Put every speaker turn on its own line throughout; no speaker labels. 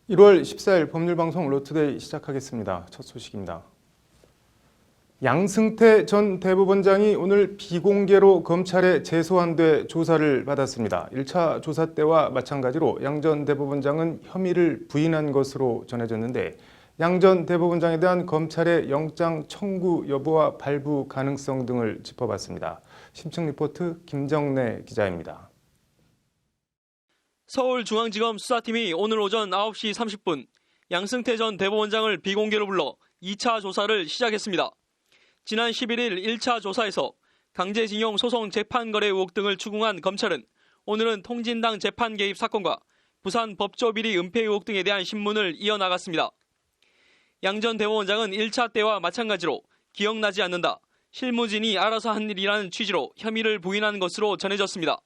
1월 14일 법률방송 로투데이 시작하겠습니다. 첫 소식입니다. 양승태 전 대법원장이 오늘 비공개로 검찰에 재소환돼 조사를 받았습니다. 1차 조사 때와 마찬가지로 양 전 대법원장은 혐의를 부인한 것으로 전해졌는데 양 전 대법원장에 대한 검찰의 영장 청구 여부와 발부 가능성 등을 짚어봤습니다. 심층 리포트 김정래 기자입니다.
서울중앙지검 수사팀이 오늘 오전 9시 30분 양승태 전 대법원장을 비공개로 불러 2차 조사를 시작했습니다. 지난 11일 1차 조사에서 강제징용 소송 재판 거래 의혹 등을 추궁한 검찰은 오늘은 통진당 재판 개입 사건과 부산 법조 비리 은폐 의혹 등에 대한 신문을 이어나갔습니다. 양 전 대법원장은 1차 때와 마찬가지로 기억나지 않는다, 실무진이 알아서 한 일이라는 취지로 혐의를 부인한 것으로 전해졌습니다.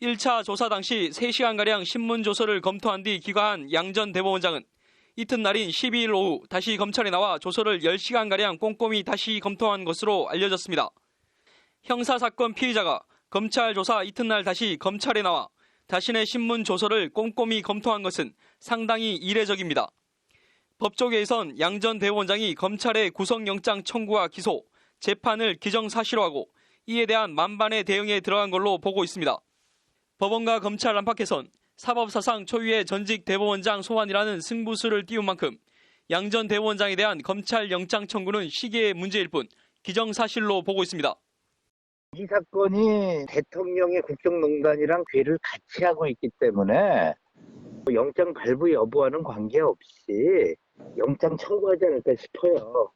1차 조사 당시 3시간가량 신문 조서를 검토한 뒤 귀가한 양 전 대법원장은 이튿날인 12일 오후 다시 검찰에 나와 조서를 10시간가량 꼼꼼히 다시 검토한 것으로 알려졌습니다. 형사사건 피의자가 검찰 조사 이튿날 다시 검찰에 나와 자신의 신문 조서를 꼼꼼히 검토한 것은 상당히 이례적입니다. 법조계에선 양 전 대법원장이 검찰의 구속영장 청구와 기소, 재판을 기정사실화하고 이에 대한 만반의 대응에 들어간 걸로 보고 있습니다. 법원과 검찰 안팎에선 사법사상 초유의 전직 대법원장 소환이라는 승부수를 띄운 만큼 양 전 대법원장에 대한 검찰 영장 청구는 시기의 문제일 뿐 기정사실로 보고 있습니다.
이 사건이 대통령의 국정농단이랑 괴를 같이 하고 있기 때문에 영장 발부 여부와는 관계없이 영장 청구하지 않을까 싶어요.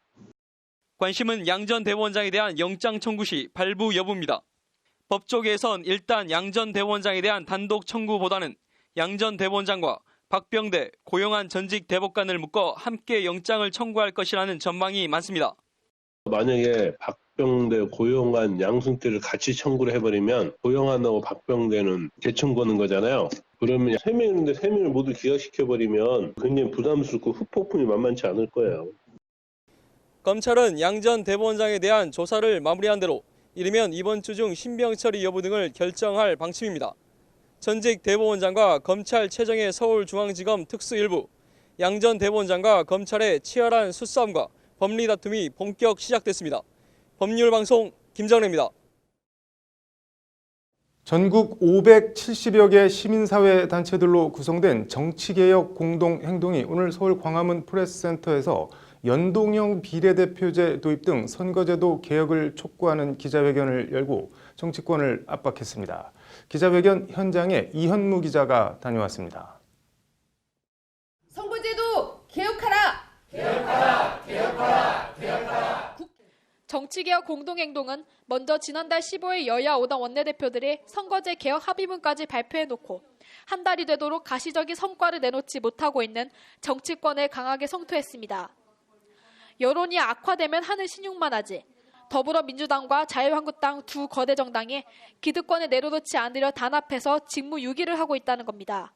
관심은 양 전 대법원장에 대한 영장 청구 시 발부 여부입니다. 법조계에선 일단 양 전 대법원장에 대한 단독 청구보다는 양 전 대법원장과 박병대, 고영한 전직 대법관을 묶어 함께 영장을 청구할 것이라는 전망이 많습니다.
만약에 박병대, 고영한, 양승태를 같이 청구를 해버리면 고영한하고 박병대는 재청구하는 거잖아요. 그러면 3명인데 3명을 모두 기각시켜버리면 굉장히 부담스럽고 후폭풍이 만만치 않을 거예요.
검찰은 양 전 대법원장에 대한 조사를 마무리한 대로 이르면 이번 주 중 신병 처리 여부 등을 결정할 방침입니다. 전직 대법원장과 검찰 최정의 서울중앙지검 특수일부, 양 전 대법원장과 검찰의 치열한 수싸움과 법리 다툼이 본격 시작됐습니다. 법률방송 김정래입니다.
전국 570여 개 시민사회 단체들로 구성된 정치개혁 공동행동이 오늘 서울 광화문 프레스센터에서 연동형 비례대표제 도입 등 선거제도 개혁을 촉구하는 기자회견을 열고 정치권을 압박했습니다. 기자회견 현장에 이현무 기자가 다녀왔습니다.
선거제도 개혁하라!
개혁하라! 개혁하라! 개혁하라!
정치개혁 공동행동은 먼저 지난달 15일 여야 5당 원내대표들이 선거제 개혁 합의문까지 발표해놓고 한 달이 되도록 가시적인 성과를 내놓지 못하고 있는 정치권을 강하게 성토했습니다. 여론이 악화되면 하는 신용만 하지 더불어민주당과 자유한국당 두 거대 정당이 기득권을 내려놓지 않으려 단합해서 직무유기를 하고 있다는 겁니다.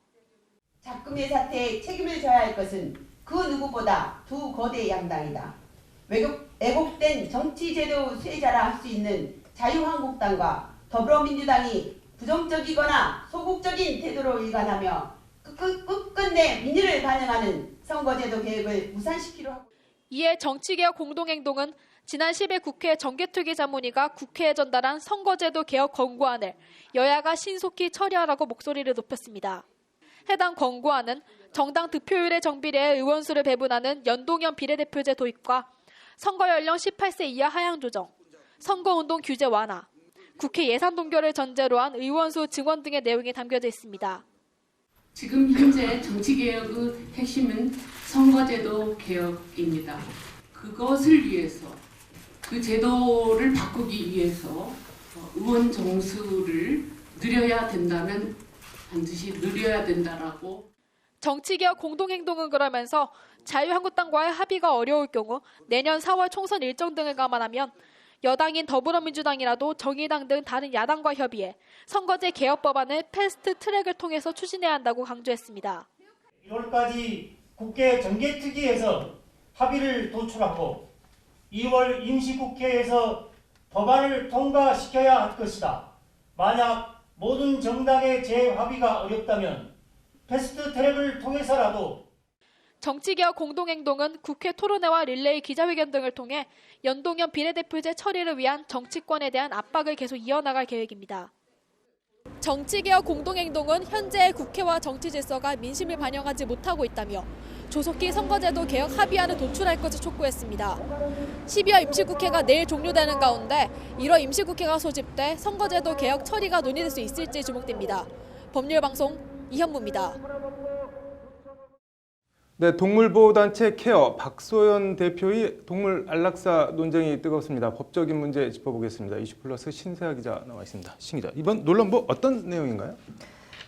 작금의 사태에 책임을 져야 할 것은 그 누구보다 두 거대 양당이다. 왜곡된 정치제도 수혜자라 할 수 있는 자유한국당과 더불어민주당이 부정적이거나 소극적인 태도로 일관하며 끝끝내 민의를 반영하는 선거제도 개혁을 무산시키려 하고 있습니다.
이에 정치개혁 공동행동은 지난 10일 국회 정개특위 자문위가 국회에 전달한 선거제도 개혁 권고안을 여야가 신속히 처리하라고 목소리를 높였습니다. 해당 권고안은 정당 득표율의 정비례에 의원수를 배분하는 연동형 비례대표제 도입과 선거연령 18세 이하 하향 조정, 선거운동 규제 완화, 국회 예산 동결을 전제로 한 의원수 증원 등의 내용이 담겨져 있습니다.
지금 현재 정치개혁의 핵심은 선거제도 개혁입니다. 그것을 위해서, 그 제도를 바꾸기 위해서 의원 정수를 늘려야 된다면 반드시 늘려야 된다라고.
정치개혁 공동행동은 그러면서 자유한국당과의 합의가 어려울 경우 내년 4월 총선 일정 등을 감안하면 여당인 더불어민주당이라도 정의당 등 다른 야당과 협의해 선거제 개혁 법안을 패스트 트랙을 통해서 추진해야 한다고 강조했습니다.
1월까지 국회 정개특위에서 합의를 도출하고 2월 임시국회에서 법안을 통과시켜야 할 것이다. 만약 모든 정당의 재합의가 어렵다면 패스트 트랙을 통해서라도
정치개혁 공동행동은 국회 토론회와 릴레이 기자회견 등을 통해 연동형 비례대표제 처리를 위한 정치권에 대한 압박을 계속 이어나갈 계획입니다. 정치개혁 공동행동은 현재의 국회와 정치 질서가 민심을 반영하지 못하고 있다며 조속히 선거제도 개혁 합의안을 도출할 것을 촉구했습니다. 12월 임시국회가 내일 종료되는 가운데 1월 임시국회가 소집돼 선거제도 개혁 처리가 논의될 수 있을지 주목됩니다. 법률방송 이현무입니다.
네, 동물보호단체 케어 박소연 대표의 동물 안락사 논쟁이 뜨겁습니다. 법적인 문제 짚어보겠습니다. 이슈플러스 신세아 기자 나와 있습니다. 신 기자, 이번 논란 어떤 내용인가요?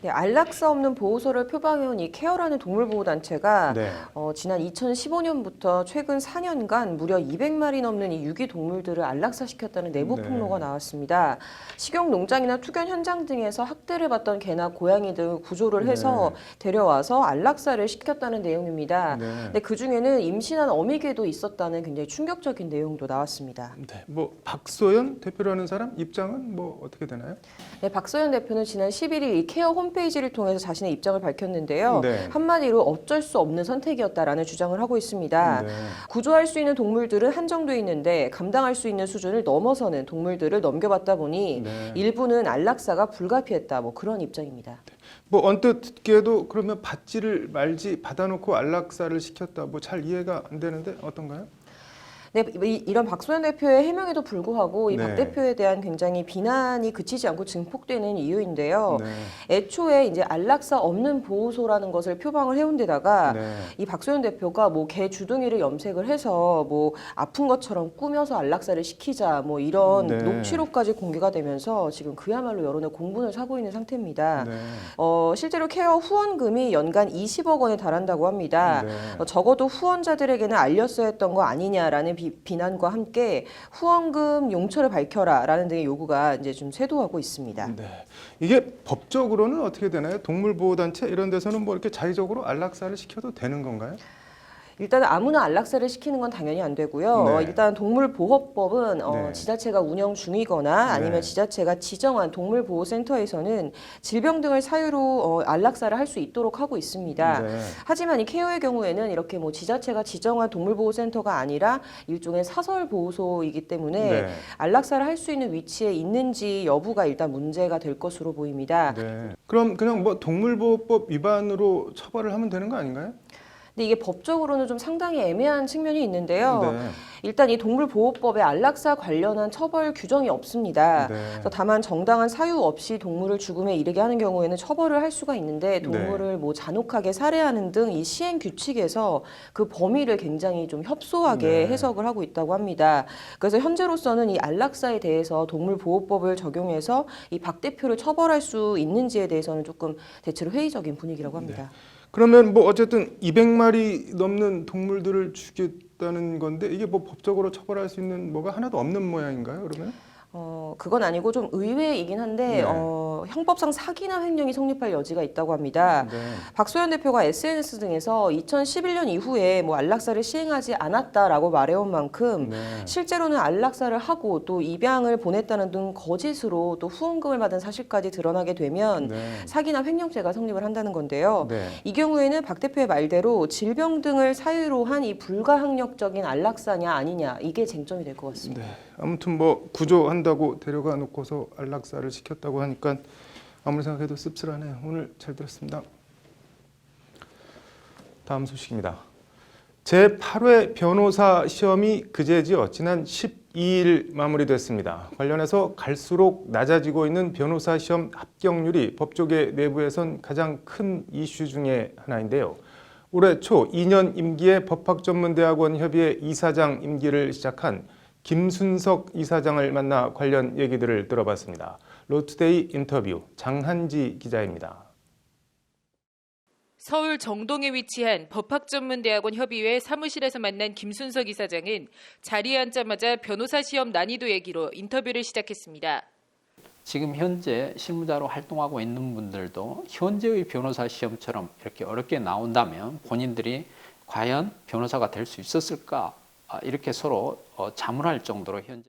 네, 안락사 없는 보호소를 표방해온 이 케어라는 동물보호단체가
네.
지난 2015년부터 최근 4년간 무려 200마리 넘는 이 유기 동물들을 안락사시켰다는 내부
네.
폭로가 나왔습니다. 식용 농장이나 투견 현장 등에서 학대를 받던 개나 고양이 등 구조를 해서 데려와서 안락사를 시켰다는 내용입니다.
네.
근데 그중에는 임신한 어미개도 있었다는 굉장히 충격적인 내용도 나왔습니다.
네, 박소연 대표라는 사람 입장은 어떻게 되나요?
네, 박소연 대표는 지난 11일 이 케어 홈페이지를 통해서 자신의 입장을 밝혔는데요.
네.
한마디로 어쩔 수 없는 선택이었다라는 주장을 하고 있습니다.
네.
구조할 수 있는 동물들은 한정돼 있는데 감당할 수 있는 수준을 넘어서는 동물들을 넘겨봤다 보니
네.
일부는 안락사가 불가피했다. 그런 입장입니다.
언뜻 듣기에도 그러면 받지를 말지 받아놓고 안락사를 시켰다. 잘 이해가 안 되는데 어떤가요?
네, 이런 박소연 대표의 해명에도 불구하고 이
네.
박 대표에 대한 굉장히 비난이 그치지 않고 증폭되는 이유인데요.
네.
애초에 이제 안락사 없는 보호소라는 것을 표방을 해온 데다가
네.
이 박소연 대표가 개 주둥이를 염색을 해서 아픈 것처럼 꾸며서 안락사를 시키자 이런
네.
녹취록까지 공개가 되면서 지금 그야말로 여론의 공분을 사고 있는 상태입니다.
네.
실제로 케어 후원금이 연간 20억 원에 달한다고 합니다.
네.
적어도 후원자들에게는 알렸어야 했던 거 아니냐라는 비난과 함께 후원금 용처를 밝혀라라는 등의 요구가 이제 좀 쇄도하고 있습니다.
네. 이게 법적으로는 어떻게 되나요? 동물보호단체 이런 데서는 이렇게 자의적으로 안락사를 시켜도 되는 건가요?
일단 아무나 안락사를 시키는 건 당연히 안 되고요.
네.
일단 동물보호법은
네.
지자체가 운영 중이거나 아니면
네.
지자체가 지정한 동물보호센터에서는 질병 등을 사유로 안락사를 할 수 있도록 하고 있습니다.
네.
하지만 이 케어의 경우에는 이렇게 지자체가 지정한 동물보호센터가 아니라 일종의 사설보호소이기 때문에
네.
안락사를 할 수 있는 위치에 있는지 여부가 일단 문제가 될 것으로 보입니다.
네. 그럼 그냥 동물보호법 위반으로 처벌을 하면 되는 거 아닌가요?
근데 이게 법적으로는 좀 상당히 애매한 측면이 있는데요.
네.
일단 이 동물보호법에 안락사 관련한 처벌 규정이 없습니다.
네.
그래서 다만 정당한 사유 없이 동물을 죽음에 이르게 하는 경우에는 처벌을 할 수가 있는데 동물을 잔혹하게 살해하는 등 이 시행 규칙에서 그 범위를 굉장히 좀 협소하게
네.
해석을 하고 있다고 합니다. 그래서 현재로서는 이 안락사에 대해서 동물보호법을 적용해서 이 박 대표를 처벌할 수 있는지에 대해서는 조금 대체로 회의적인 분위기라고 합니다.
그러면 어쨌든 200마리 넘는 동물들을 죽였다는 건데 이게 법적으로 처벌할 수 있는 뭐가 하나도 없는 모양인가요? 그러면?
그건 아니고 좀 의외이긴 한데
네.
형법상 사기나 횡령이 성립할 여지가 있다고 합니다.
네.
박소연 대표가 SNS 등에서 2011년 이후에 안락사를 시행하지 않았다라고 말해온 만큼
네.
실제로는 안락사를 하고 또 입양을 보냈다는 등 거짓으로 또 후원금을 받은 사실까지 드러나게 되면
네.
사기나 횡령죄가 성립을 한다는 건데요.
네.
이 경우에는 박 대표의 말대로 질병 등을 사유로 한 이 불가항력적인 안락사냐 아니냐 이게 쟁점이 될 것 같습니다.
네. 아무튼 구조한다고 데려가 놓고서 안락사를 시켰다고 하니까 아무리 생각해도 씁쓸하네요. 오늘 잘 들었습니다. 다음 소식입니다. 제8회 변호사 시험이 그제지요. 지난 12일 마무리됐습니다. 관련해서 갈수록 낮아지고 있는 변호사 시험 합격률이 법조계 내부에선 가장 큰 이슈 중에 하나인데요. 올해 초 2년 임기의 법학전문대학원 협의회 이사장 임기를 시작한 김순석 이사장을 만나 관련 얘기들을 들어봤습니다. 로투데이 인터뷰 장한지 기자입니다.
서울 정동에 위치한 법학전문대학원 협의회 사무실에서 만난 김순석 이사장은 자리에 앉자마자 변호사 시험 난이도 얘기로 인터뷰를 시작했습니다.
지금 현재 실무자로 활동하고 있는 분들도 현재의 변호사 시험처럼 이렇게 어렵게 나온다면 본인들이 과연 변호사가 될 수 있었을까? 이렇게 서로 자문할 정도로 현재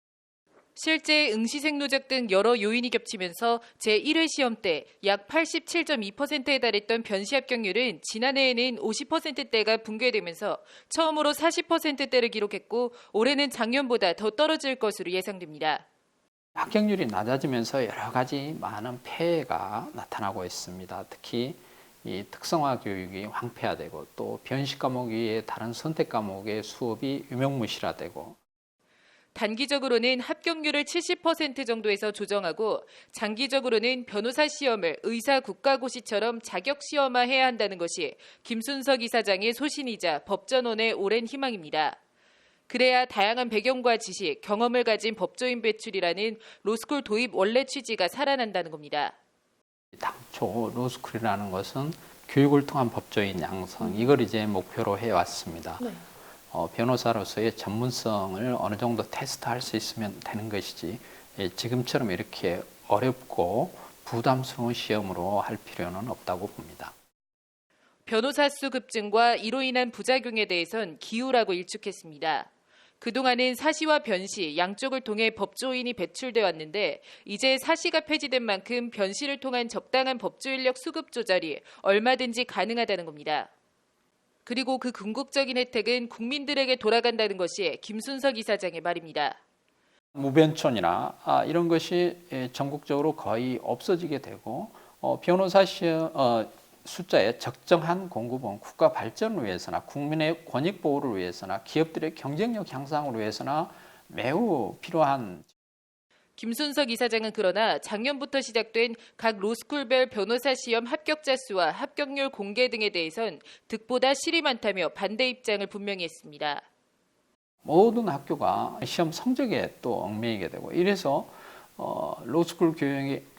실제 응시생 누적 등 여러 요인이 겹치면서 제1회 시험 때 약 87.2%에 달했던 변시 합격률은 지난해에는 50%대가 붕괴되면서 처음으로 40%대를 기록했고 올해는 작년보다 더 떨어질 것으로 예상됩니다.
합격률이 낮아지면서 여러 가지 많은 폐해가 나타나고 있습니다. 특히 이 특성화 교육이 황폐화되고 또 변시 과목 외에 다른 선택 과목의 수업이 유명무실화되고
단기적으로는 합격률을 70% 정도에서 조정하고 장기적으로는 변호사 시험을 의사 국가고시처럼 자격 시험화해야 한다는 것이 김순석 이사장의 소신이자 법전원의 오랜 희망입니다. 그래야 다양한 배경과 지식, 경험을 가진 법조인 배출이라는 로스쿨 도입 원래 취지가 살아난다는 겁니다.
당초 로스쿨이라는 것은 교육을 통한 법조인 양성, 이걸 이제 목표로 해왔습니다.
네.
변호사로서의 전문성을 어느 정도 테스트할 수 있으면 되는 것이지 지금처럼 이렇게 어렵고 부담스러운 시험으로 할 필요는 없다고 봅니다.
변호사 수 급증과 이로 인한 부작용에 대해선 기우라고 일축했습니다. 그동안은 사시와 변시 양쪽을 통해 법조인이 배출돼 왔는데 이제 사시가 폐지된 만큼 변시를 통한 적당한 법조 인력 수급 조절이 얼마든지 가능하다는 겁니다. 그리고 그 궁극적인 혜택은 국민들에게 돌아간다는 것이 김순석 이사장의 말입니다.
무변촌이나 이런 것이 전국적으로 거의 없어지게 되고 변호사 시험 숫자의 적정한 공급은 국가 발전을 위해서나 국민의 권익 보호를 위해서나 기업들의 경쟁력 향상을 위해서나 매우 필요한.
김순석 이사장은 그러나 작년부터 시작된 각 로스쿨별 변호사 시험 합격자 수와 합격률 공개 등에 대해선 득보다 실이 많다며 반대 입장을 분명히 했습니다.
모든 학교가 시험 성적에 또 얽매이게 되고 이래서 로스쿨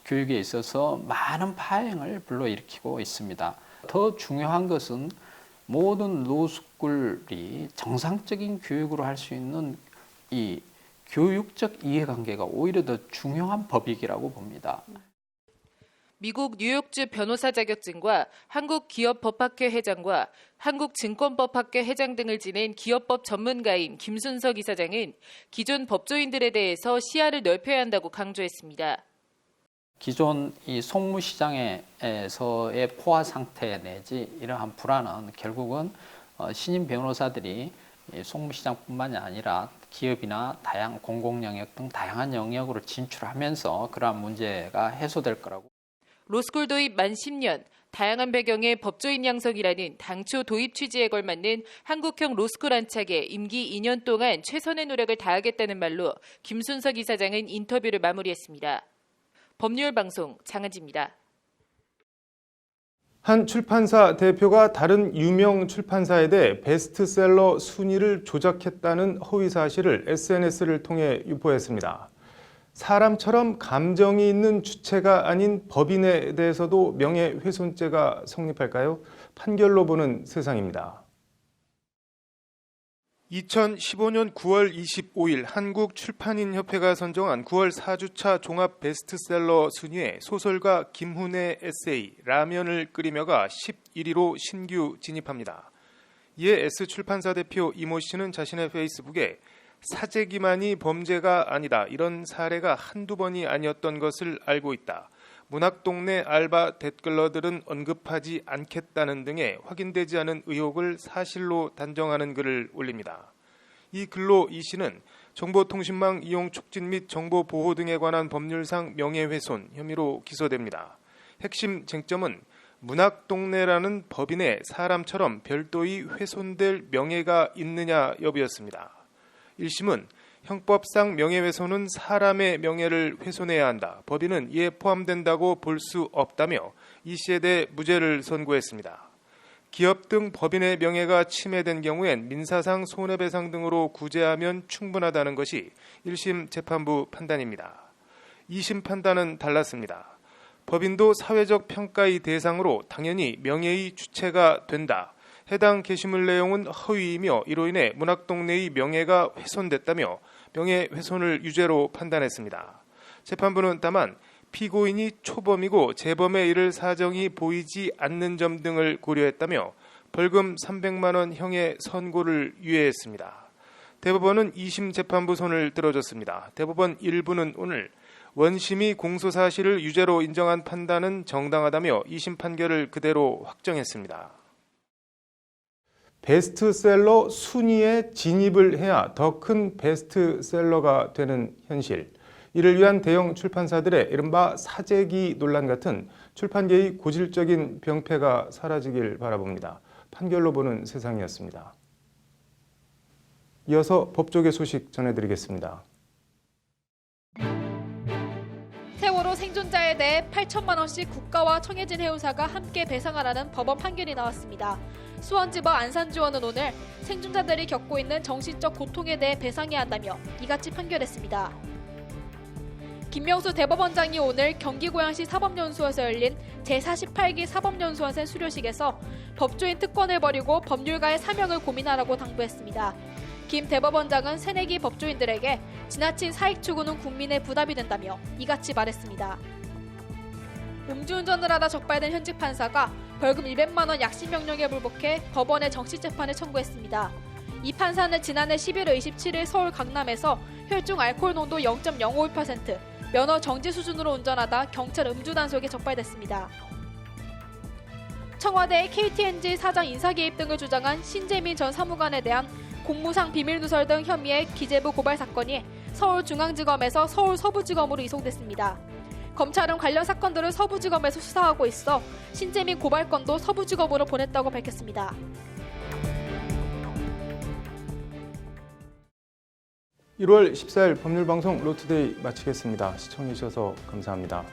교육에 있어서 많은 파행을 불러일으키고 있습니다. 더 중요한 것은 모든 로스쿨이 정상적인 교육으로 할 수 있는 이 교육적 이해관계가 오히려 더 중요한 법익이라고 봅니다.
미국 뉴욕주 변호사 자격증과 한국기업법학회 회장과 한국증권법학회 회장 등을 지낸 기업법 전문가인 김순석 이사장은 기존 법조인들에 대해서 시야를 넓혀야 한다고 강조했습니다.
기존 이 송무시장에서의 포화 상태 내지 이러한 불안은 결국은 신임 변호사들이 송무시장뿐만이 아니라 기업이나 다양한 공공영역 등 다양한 영역으로 진출하면서 그러한 문제가 해소될 거라고.
로스쿨 도입 만 10년, 다양한 배경의 법조인 양성이라는 당초 도입 취지에 걸맞는 한국형 로스쿨 안착에 임기 2년 동안 최선의 노력을 다하겠다는 말로 김순석 이사장은 인터뷰를 마무리했습니다. 법률방송 장은지입니다.
한 출판사 대표가 다른 유명 출판사에 대해 베스트셀러 순위를 조작했다는 허위 사실을 SNS를 통해 유포했습니다. 사람처럼 감정이 있는 주체가 아닌 법인에 대해서도 명예훼손죄가 성립할까요? 판결로 보는 세상입니다. 2015년 9월 25일 한국출판인협회가 선정한 9월 4주차 종합 베스트셀러 순위에 소설가 김훈의 에세이 라면을 끓이며가 11위로 신규 진입합니다. 이에 S출판사 대표 이모 씨는 자신의 페이스북에 사재기만이 범죄가 아니다. 이런 사례가 한두 번이 아니었던 것을 알고 있다. 문학동네 알바 댓글러들은 언급하지 않겠다는 등의 확인되지 않은 의혹을 사실로 단정하는 글을 올립니다. 이 글로 이 씨는 정보통신망 이용 촉진 및 정보 보호 등에 관한 법률상 명예훼손 혐의로 기소됩니다. 핵심 쟁점은 문학동네라는 법인에 사람처럼 별도의 훼손될 명예가 있느냐 여부였습니다. 1심은 형법상 명예훼손은 사람의 명예를 훼손해야 한다. 법인은 이에 포함된다고 볼 수 없다며 이 씨에 대해 무죄를 선고했습니다. 기업 등 법인의 명예가 침해된 경우엔 민사상 손해배상 등으로 구제하면 충분하다는 것이 1심 재판부 판단입니다. 2심 판단은 달랐습니다. 법인도 사회적 평가의 대상으로 당연히 명예의 주체가 된다. 해당 게시물 내용은 허위이며 이로 인해 문학동네의 명예가 훼손됐다며 명예훼손을 유죄로 판단했습니다. 재판부는 다만 피고인이 초범이고 재범에 이를 사정이 보이지 않는 점 등을 고려했다며 벌금 300만 원 형의 선고를 유예했습니다. 대법원은 2심 재판부 손을 들어줬습니다. 대법원 1부는 오늘 원심이 공소 사실을 유죄로 인정한 판단은 정당하다며 2심 판결을 그대로 확정했습니다. 베스트셀러 순위에 진입을 해야 더 큰 베스트셀러가 되는 현실. 이를 위한 대형 출판사들의 이른바 사재기 논란 같은 출판계의 고질적인 병폐가 사라지길 바라봅니다. 판결로 보는 세상이었습니다. 이어서 법조계 소식 전해드리겠습니다.
세월호 생존자에 대해 8천만 원씩 국가와 청해진 해운사가 함께 배상하라는 법원 판결이 나왔습니다. 수원지법 안산지원은 오늘 생존자들이 겪고 있는 정신적 고통에 대해 배상해야 한다며 이같이 판결했습니다. 김명수 대법원장이 오늘 경기고양시 사법연수원에서 열린 제48기 사법연수원생 수료식에서 법조인 특권을 버리고 법률가의 사명을 고민하라고 당부했습니다. 김 대법원장은 새내기 법조인들에게 지나친 사익 추구는 국민의 부담이 된다며 이같이 말했습니다. 음주운전을 하다 적발된 현직 판사가 벌금 200만 원 약식 명령에 불복해 법원에 정식재판을 청구했습니다. 이 판사는 지난해 11월 27일 서울 강남에서 혈중 알코올 농도 0.051%, 면허 정지 수준으로 운전하다 경찰 음주 단속에 적발됐습니다. 청와대의 KTNG 사장 인사 개입 등을 주장한 신재민 전 사무관에 대한 공무상 비밀 누설 등 혐의의 기재부 고발 사건이 서울중앙지검에서 서울 서부지검으로 이송됐습니다. 검찰은 관련 사건들을 서부지검에서 수사하고 있어 신재민 고발건도 서부지검으로 보냈다고 밝혔습니다. (1월 14일) 법률방송 로투데이 마치겠습니다. 시청해주셔서 감사합니다.